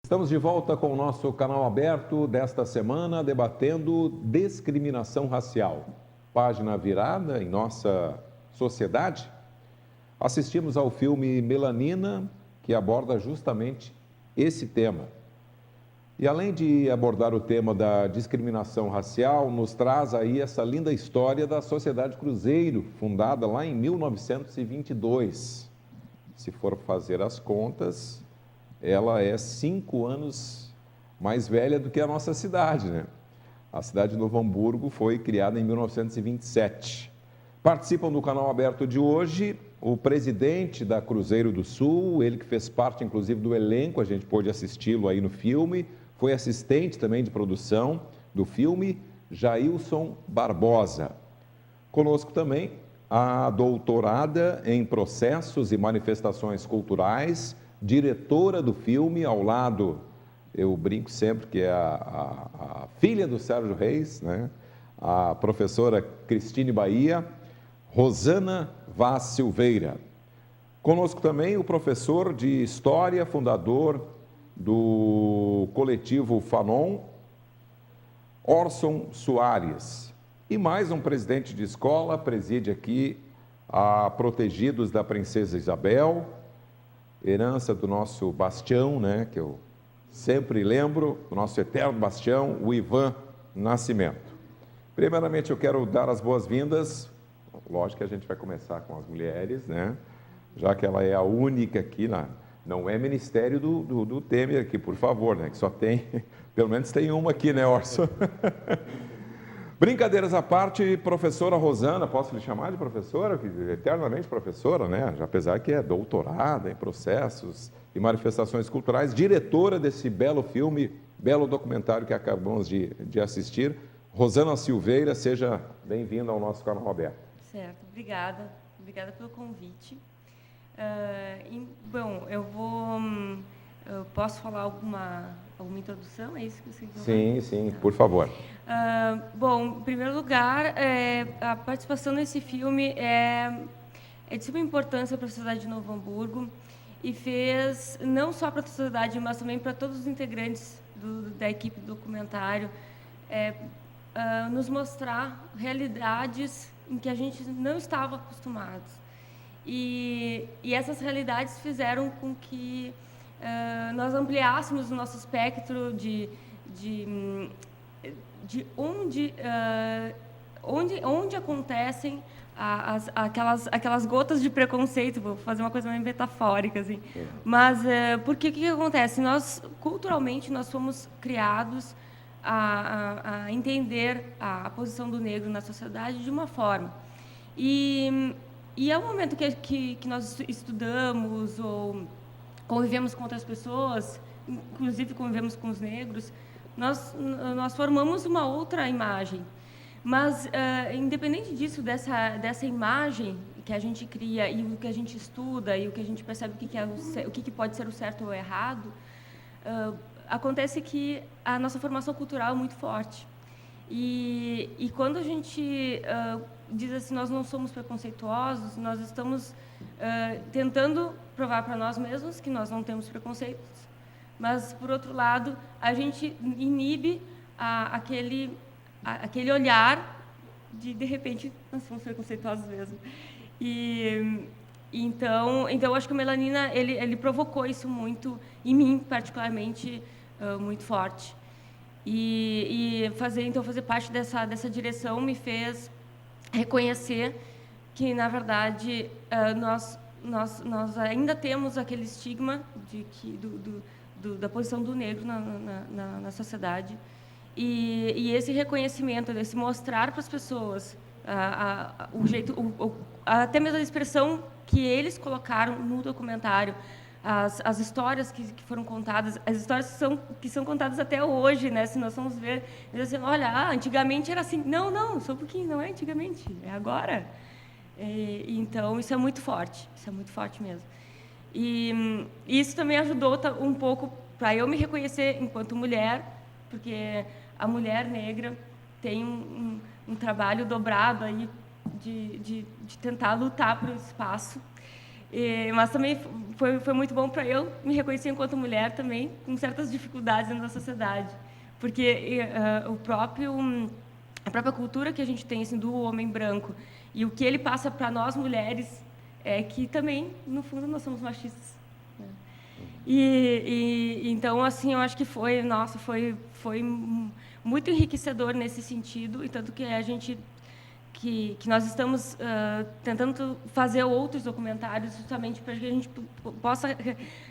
Estamos de volta com o nosso canal aberto desta semana, debatendo discriminação racial. Página virada em nossa sociedade. Assistimos ao filme Melanina, que aborda justamente esse tema. E além de abordar o tema da discriminação racial, nos traz aí essa linda história da Sociedade Cruzeiro, fundada lá em 1922. Se for fazer as contas, ela é 5 anos mais velha do que a nossa cidade, né? A cidade de Novo Hamburgo foi criada em 1927. Participam do canal aberto de hoje o presidente da Cruzeiro do Sul, ele que fez parte inclusive do elenco, a gente pôde assisti-lo aí no filme, foi assistente também de produção do filme, Jailson Barbosa. Conosco também a doutorada em processos e manifestações culturais, diretora do filme, ao lado, eu brinco sempre que é a filha do Sérgio Reis, né? A professora Cristine Bahia, Rosana Vaz Silveira. Conosco também o professor de História, fundador do coletivo Fanon, Orson Soares. E mais um presidente de escola, preside aqui a Protegidos da Princesa Isabel, herança do nosso bastião, né, que eu sempre lembro, o nosso eterno bastião, o Ivan Nascimento. Primeiramente, eu quero dar as boas-vindas, lógico que a gente vai começar com as mulheres, né, já que ela é a única aqui, não é ministério do Temer aqui, por favor, né, que só tem, pelo menos tem uma aqui, né, Orson? Brincadeiras à parte, professora Rosana, posso lhe chamar de professora? Eternamente professora, né? Apesar que é doutorada em processos e manifestações culturais, diretora desse belo filme, belo documentário que acabamos de assistir. Rosana Silveira, seja bem-vinda ao nosso canal aberto. Certo, obrigada. Obrigada pelo convite. Bom, eu posso falar alguma introdução? É isso que você quer falar? Sim, por favor. Bom, em primeiro lugar, a participação nesse filme é de suma importância para a sociedade de Novo Hamburgo e fez, não só para a sociedade, mas também para todos os integrantes da equipe do documentário, nos mostrar realidades em que a gente não estava acostumado. E essas realidades fizeram com que nós ampliássemos o nosso espectro de onde acontecem aquelas gotas de preconceito, vou fazer uma coisa meio metafórica, assim. Mas porque o que acontece? Nós, culturalmente, nós fomos criados a entender a posição do negro na sociedade de uma forma. E ao momento que nós estudamos ou convivemos com outras pessoas, inclusive convivemos com os negros, nós formamos uma outra imagem. Mas, independente disso, dessa imagem que a gente cria e o que a gente estuda e o que a gente percebe o que pode ser o certo ou o errado, acontece que a nossa formação cultural é muito forte. E quando a gente diz assim, nós não somos preconceituosos, nós estamos tentando provar para nós mesmos que nós não temos preconceitos, mas, por outro lado, a gente inibe aquele olhar de repente, nós somos preconceituosos mesmo. Então, acho que o Melanina, ele provocou isso muito, em mim, particularmente, muito forte. Fazer parte dessa direção me fez reconhecer que, na verdade, nós ainda temos aquele estigma da posição do negro na sociedade. E esse reconhecimento, esse mostrar para as pessoas o jeito, até mesmo a expressão que eles colocaram no documentário, as histórias que foram contadas, as histórias que são contadas até hoje, né? Se nós vamos ver, eles dizem, olha, antigamente era assim. Não, só um pouquinho, não é antigamente, é agora. Então, isso é muito forte mesmo. E isso também ajudou um pouco para eu me reconhecer enquanto mulher, porque a mulher negra tem um trabalho dobrado aí de tentar lutar por um espaço. Mas também foi muito bom para eu me reconhecer enquanto mulher também, com certas dificuldades dentro da sociedade. Porque a própria cultura que a gente tem assim, do homem branco e o que ele passa para nós mulheres é que também, no fundo, nós somos machistas. Né? Então, assim, eu acho que foi muito enriquecedor nesse sentido, e tanto que a gente que nós estamos tentando fazer outros documentários justamente para que a gente possa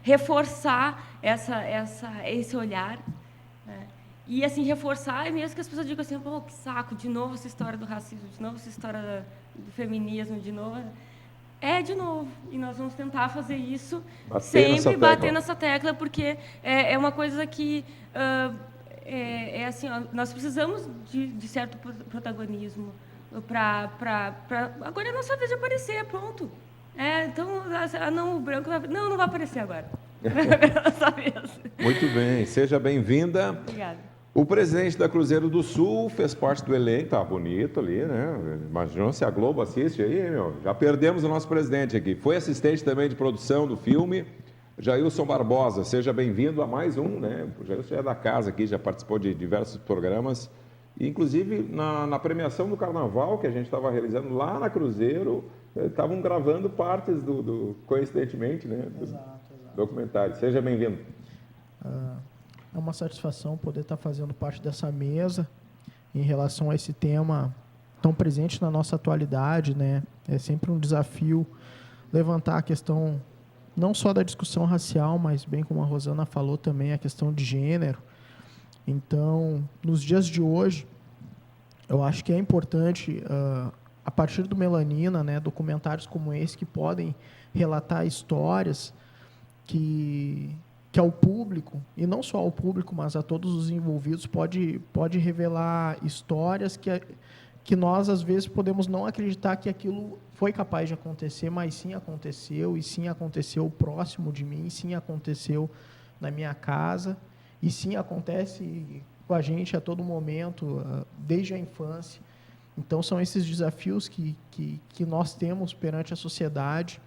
reforçar esse olhar, né? E assim reforçar, mesmo que as pessoas digam assim, pô, que saco, de novo essa história do racismo, de novo essa história do feminismo, de novo, e nós vamos tentar fazer isso sempre bater nessa tecla, porque é uma coisa que assim, ó, nós precisamos de certo protagonismo para agora é a nossa vez de aparecer, pronto. Então, não, o branco não vai aparecer agora. Muito bem, seja bem-vinda. Obrigada. O presidente da Cruzeiro do Sul fez parte do elenco, tá bonito ali, né? Imaginou se a Globo assiste aí, meu. Já perdemos o nosso presidente aqui. Foi assistente também de produção do filme. Jailson Barbosa, seja bem-vindo a mais um, né? O Jailson já é da casa aqui, já participou de diversos programas. E, inclusive, na premiação do Carnaval que a gente estava realizando lá na Cruzeiro, estavam gravando partes coincidentemente, né? Exato. Documentário. Seja bem-vindo. É uma satisfação poder estar fazendo parte dessa mesa em relação a esse tema tão presente na nossa atualidade, né? É sempre um desafio levantar a questão não só da discussão racial, mas bem como a Rosana falou também, a questão de gênero. Então, nos dias de hoje, eu acho que é importante, a partir do Melanina, né, documentários como esse que podem relatar histórias que ao público, e não só ao público, mas a todos os envolvidos, pode revelar histórias que nós, às vezes, podemos não acreditar que aquilo foi capaz de acontecer, mas sim aconteceu, e sim aconteceu próximo de mim, sim aconteceu na minha casa, e sim acontece com a gente a todo momento, desde a infância. Então, são esses desafios que nós temos perante a sociedade,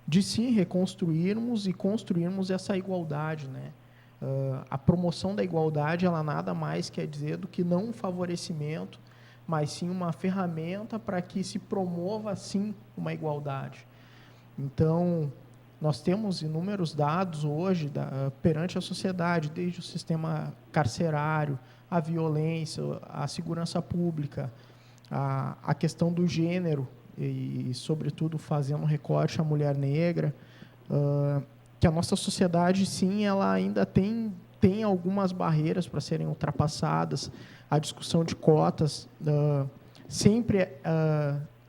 de sim reconstruirmos e construirmos essa igualdade, né? A promoção da igualdade, ela nada mais quer dizer do que não um favorecimento, mas sim uma ferramenta para que se promova, sim, uma igualdade. Então, nós temos inúmeros dados hoje perante a sociedade, desde o sistema carcerário, a violência, a segurança pública, a questão do gênero, e, sobretudo, fazendo recorte à mulher negra, que a nossa sociedade, sim, ela ainda tem algumas barreiras para serem ultrapassadas. A discussão de cotas, sempre,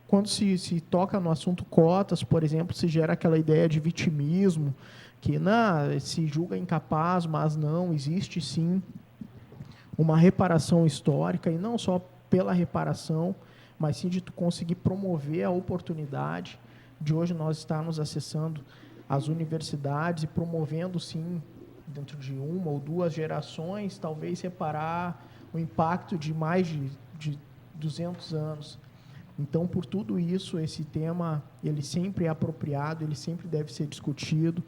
quando se toca no assunto cotas, por exemplo, se gera aquela ideia de vitimismo, que se julga incapaz, mas não, existe, sim, uma reparação histórica, e não só pela reparação, mas sim de tu conseguir promover a oportunidade de hoje nós estarmos acessando as universidades e promovendo, sim, dentro de uma ou duas gerações, talvez reparar o impacto de mais de 200 anos. Então, por tudo isso, esse tema, ele sempre é apropriado, ele sempre deve ser discutido,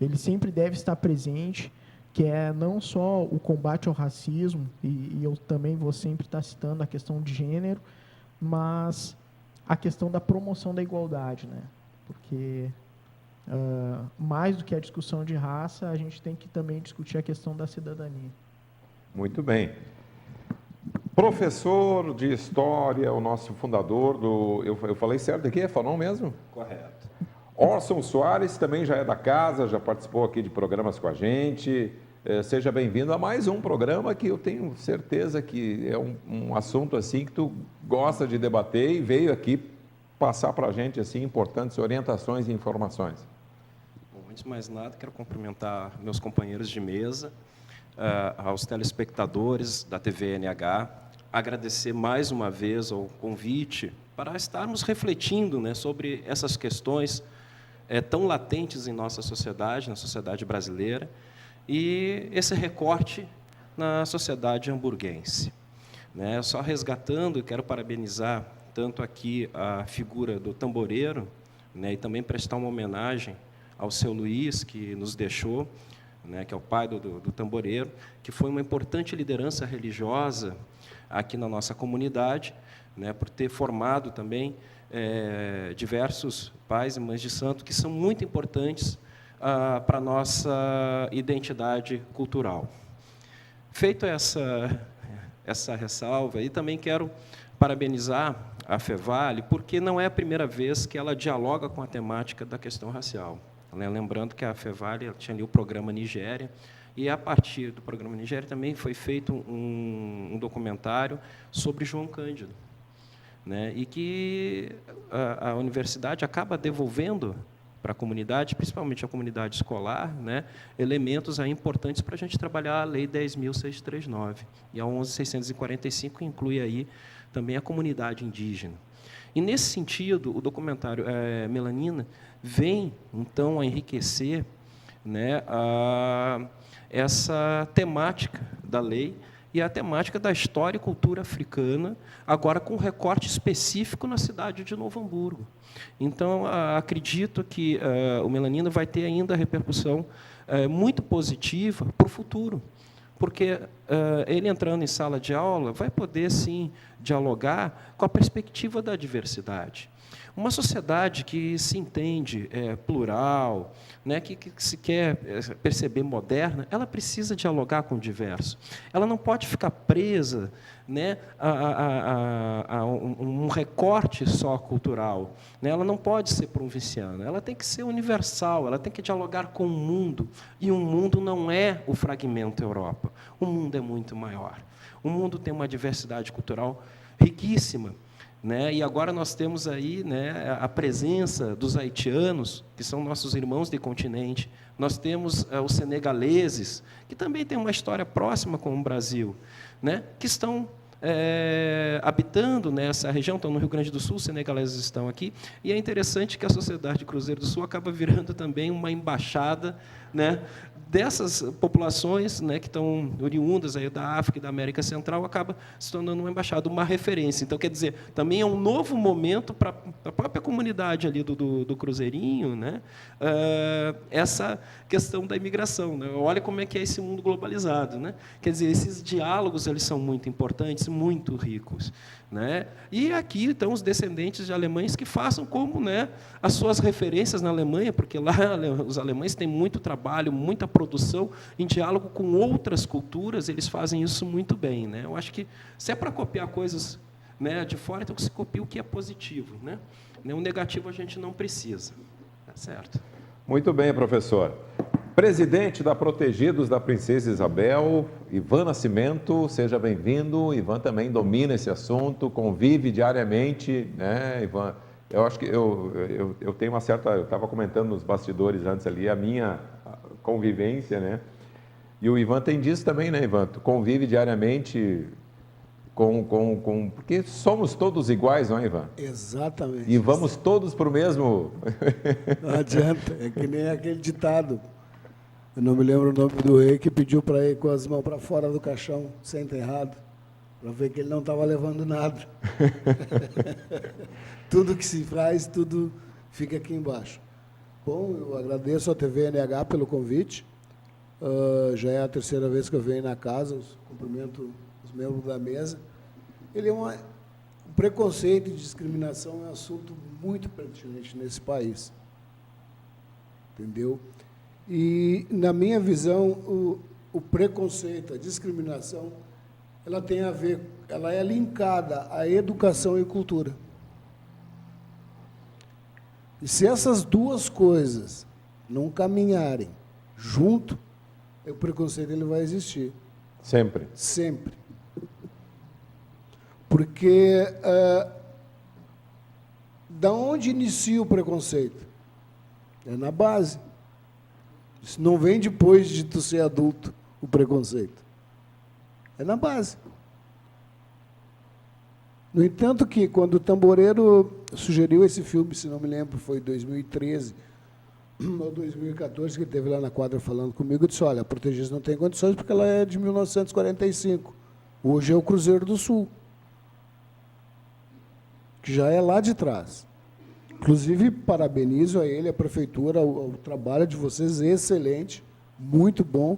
ele sempre deve estar presente, que é não só o combate ao racismo, e eu também vou sempre estar citando a questão de gênero, mas a questão da promoção da igualdade, né? Porque mais do que a discussão de raça, a gente tem que também discutir a questão da cidadania. Muito bem. Professor de História, o nosso fundador do... Eu falei certo aqui? É Fanon mesmo? Correto. Orson Soares também já é da casa, já participou aqui de programas com a gente. Seja bem-vindo a mais um programa que eu tenho certeza que é um assunto assim que tu gosta de debater e veio aqui passar para a gente assim importantes orientações e informações. Bom, antes de mais nada, quero cumprimentar meus companheiros de mesa, aos telespectadores da TV NH, agradecer mais uma vez o convite para estarmos refletindo, né, sobre essas questões tão latentes em nossa sociedade, na sociedade brasileira, e esse recorte na sociedade hamburguense. Né? Só resgatando, quero parabenizar tanto aqui a figura do tamboreiro, né, e também prestar uma homenagem ao seu Luiz, que nos deixou, né, que é o pai do tamboreiro, que foi uma importante liderança religiosa aqui na nossa comunidade, né, por ter formado também diversos pais e mães de santo que são muito importantes para a nossa identidade cultural. Feito essa ressalva, e também quero parabenizar a FEVALE, porque não é a primeira vez que ela dialoga com a temática da questão racial. Lembrando que a FEVALE tinha ali o programa Nigéria, e a partir do programa Nigéria também foi feito um documentário sobre João Cândido, né, e que a universidade acaba devolvendo para a comunidade, principalmente a comunidade escolar, né, elementos aí importantes para a gente trabalhar a Lei 10.639. E a 11.645 inclui aí também a comunidade indígena. E, nesse sentido, o documentário Melanina vem, então, a enriquecer, né, essa temática da lei e a temática da história e cultura africana, agora com um recorte específico na cidade de Novo Hamburgo. Então, acredito que o Melanina vai ter ainda repercussão muito positiva para o futuro, porque ele entrando em sala de aula vai poder, sim, dialogar com a perspectiva da diversidade. Uma sociedade que se entende plural, né, que se quer perceber moderna, ela precisa dialogar com o diverso. Ela não pode ficar presa, né, a um recorte só cultural, né? Ela não pode ser provinciana, ela tem que ser universal, ela tem que dialogar com o mundo. E o mundo não é o fragmento Europa, o mundo é muito maior. O mundo tem uma diversidade cultural riquíssima, né? E agora nós temos aí, né, a presença dos haitianos, que são nossos irmãos de continente. Nós temos os senegaleses, que também têm uma história próxima com o Brasil, né, que estão habitando nessa região, estão no Rio Grande do Sul, os senegaleses estão aqui, e é interessante que a Sociedade Cruzeiro do Sul acaba virando também uma embaixada, né, dessas populações, né, que estão oriundas aí da África e da América Central, acaba se tornando uma embaixada, uma referência. Então, quer dizer, também é um novo momento para a própria comunidade ali do Cruzeirinho, né, essa questão da imigração, né? Olha como é que é esse mundo globalizado, né? Quer dizer, esses diálogos eles são muito importantes, muito ricos, né? E aqui estão os descendentes de alemães que façam como, né, as suas referências na Alemanha, porque lá os alemães têm muito trabalho, muita produção em diálogo com outras culturas, eles fazem isso muito bem, né? Eu acho que se é para copiar coisas, né, de fora, então que se copie o que é positivo, né? O negativo a gente não precisa, tá certo? Muito bem, professor. Presidente da Protegidos da Princesa Isabel, Ivan Nascimento, seja bem-vindo. Ivan também domina esse assunto, convive diariamente, né, Ivan? Eu acho que eu tenho uma certa... Eu estava comentando nos bastidores antes ali a minha convivência, né? E o Ivan tem disso também, né, Ivan? Tu convive diariamente porque somos todos iguais, não é, Ivan? Exatamente. E vamos todos para o mesmo... Não adianta, é que nem aquele ditado. Eu não me lembro o nome do rei que pediu para ir com as mãos para fora do caixão, ser enterrado, para ver que ele não estava levando nada. Tudo que se faz, tudo fica aqui embaixo. Bom, eu agradeço à TV NH pelo convite. Já é a terceira vez que eu venho na casa, cumprimento os membros da mesa. O preconceito e discriminação é um assunto muito pertinente nesse país. Entendeu? E, na minha visão, o preconceito, a discriminação, ela tem a ver, ela é linkada à educação e cultura. E se essas duas coisas não caminharem junto, o preconceito ele vai existir. Sempre. Sempre. Porque da onde inicia o preconceito? É na base. Isso não vem depois de tu ser adulto, o preconceito. É na base. No entanto que, quando o Tamboreiro sugeriu esse filme, se não me lembro, foi em 2013 ou 2014, que ele esteve lá na quadra falando comigo, eu disse, olha, a Protegidos não tem condições porque ela é de 1945. Hoje é o Cruzeiro do Sul, que já é lá de trás. inclusive, parabenizo a ele, a prefeitura, o trabalho de vocês excelente, muito bom.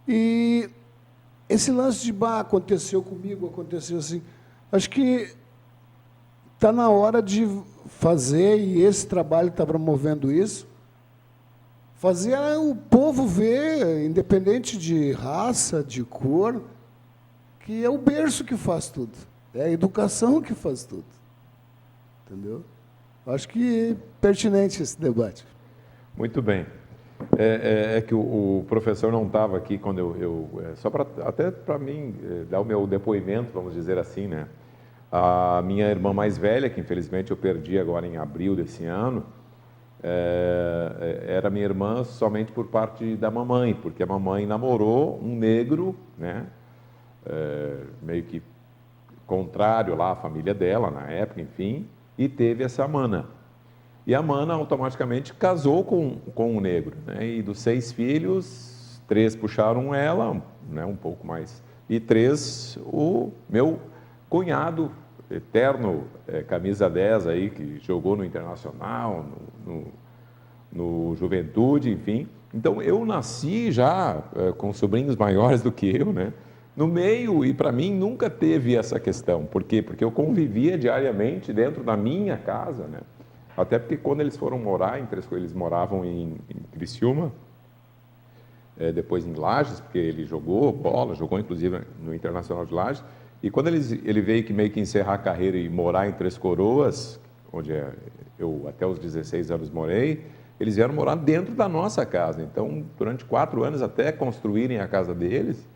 E esse lance de aconteceu comigo, aconteceu assim, acho que está na hora de fazer, e esse trabalho está promovendo isso, fazer o povo ver, independente de raça, de cor, que é o berço que faz tudo, é a educação que faz tudo. Entendeu? Acho que é pertinente esse debate. Muito bem. É que o professor não estava aqui quando só até para mim dar o meu depoimento, vamos dizer assim, né? A minha irmã mais velha, que infelizmente eu perdi agora em abril desse ano, era minha irmã somente por parte da mamãe, porque a mamãe namorou um negro, né? Meio que contrário lá à família dela na época, enfim, e teve essa mana. E a mana automaticamente casou com um negro, né? E dos 6 filhos, 3 puxaram ela, né? Um pouco mais, e 3 o meu cunhado, eterno camisa 10 aí, que jogou no Internacional, no Juventude, enfim. Então, eu nasci já com sobrinhos maiores do que eu, né? No meio, e para mim nunca teve essa questão. Por quê? Porque eu convivia diariamente dentro da minha casa, né? Até porque quando eles foram morar eles moravam em Criciúma, depois em Lages, porque ele jogou bola, jogou inclusive no Internacional de Lages, e quando ele veio que meio que encerrar a carreira e morar em Três Coroas, onde eu até os 16 anos morei, eles vieram morar dentro da nossa casa. Então, durante 4 anos, até construírem a casa deles,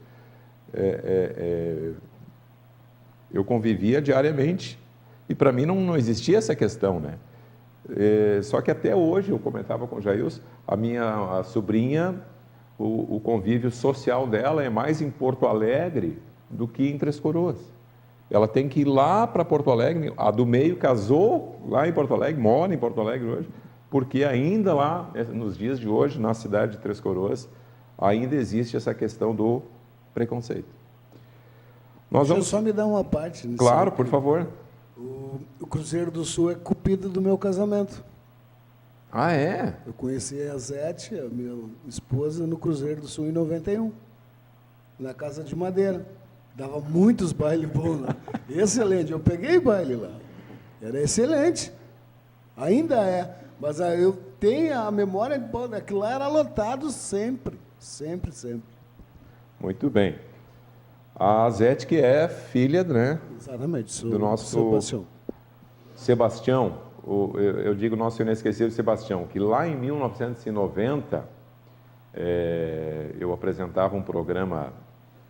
eu convivia diariamente, e para mim não existia essa questão, né? Só que até hoje, eu comentava com o Jailson, a sobrinha, o convívio social dela é mais em Porto Alegre do que em Três Coroas. Ela tem que ir lá para Porto Alegre, a do meio casou lá em Porto Alegre, mora em Porto Alegre hoje, porque ainda lá, nos dias de hoje, na cidade de Três Coroas, ainda existe essa questão do preconceito. Deixa eu só me dar uma parte. Claro, por favor. O Cruzeiro do Sul é cupido do meu casamento. Ah, é? Eu conheci a Zete, a minha esposa, no Cruzeiro do Sul em 91, na Casa de Madeira. Dava muitos bailes bons lá. Excelente, eu peguei baile lá. Era excelente. Ainda é. Mas eu tenho a memória de que lá era lotado sempre. Sempre, sempre. Muito bem. A Zete, que é filha, né? Exatamente, do nosso Sebastião. Eu digo nosso inesquecível Sebastião, que lá em 1990 eu apresentava um programa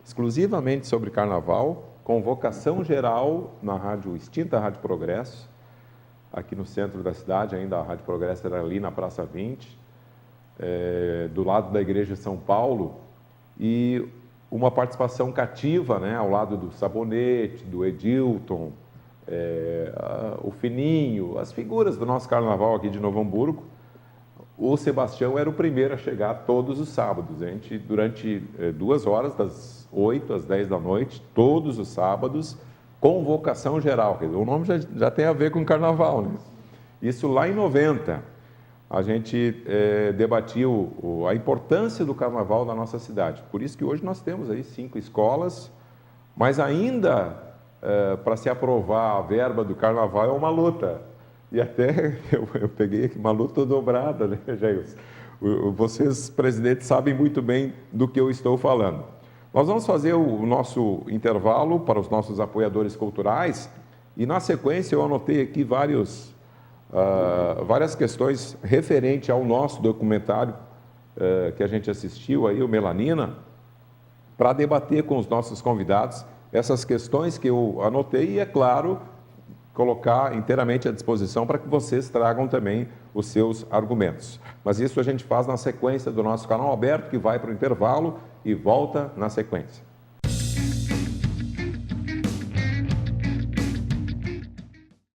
exclusivamente sobre carnaval, com vocação geral na extinta Rádio Progresso, aqui no centro da cidade. Ainda a Rádio Progresso era ali na Praça 20, do lado da Igreja de São Paulo, e uma participação cativa, né, ao lado do Sabonete, do Edilton, o Fininho, as figuras do nosso carnaval aqui de Novo Hamburgo. O Sebastião era o primeiro a chegar todos os sábados. A gente, durante 2 horas, das 8 às 10 da noite, todos os sábados, com vocação geral. Quer dizer, o nome já tem a ver com carnaval, né? Isso lá em 90. A gente debatia a importância do carnaval na nossa cidade. Por isso que hoje nós temos aí 5 escolas, mas ainda para se aprovar a verba do carnaval é uma luta. E até eu peguei aqui uma luta dobrada, né, Jailson? Vocês, presidentes, sabem muito bem do que eu estou falando. Nós vamos fazer o nosso intervalo para os nossos apoiadores culturais e, na sequência, eu anotei aqui várias questões referentes ao nosso documentário que a gente assistiu, aí, o Melanina, para debater com os nossos convidados essas questões que eu anotei e, é claro, colocar inteiramente à disposição para que vocês tragam também os seus argumentos. Mas isso a gente faz na sequência do nosso canal aberto, que vai para o intervalo e volta na sequência.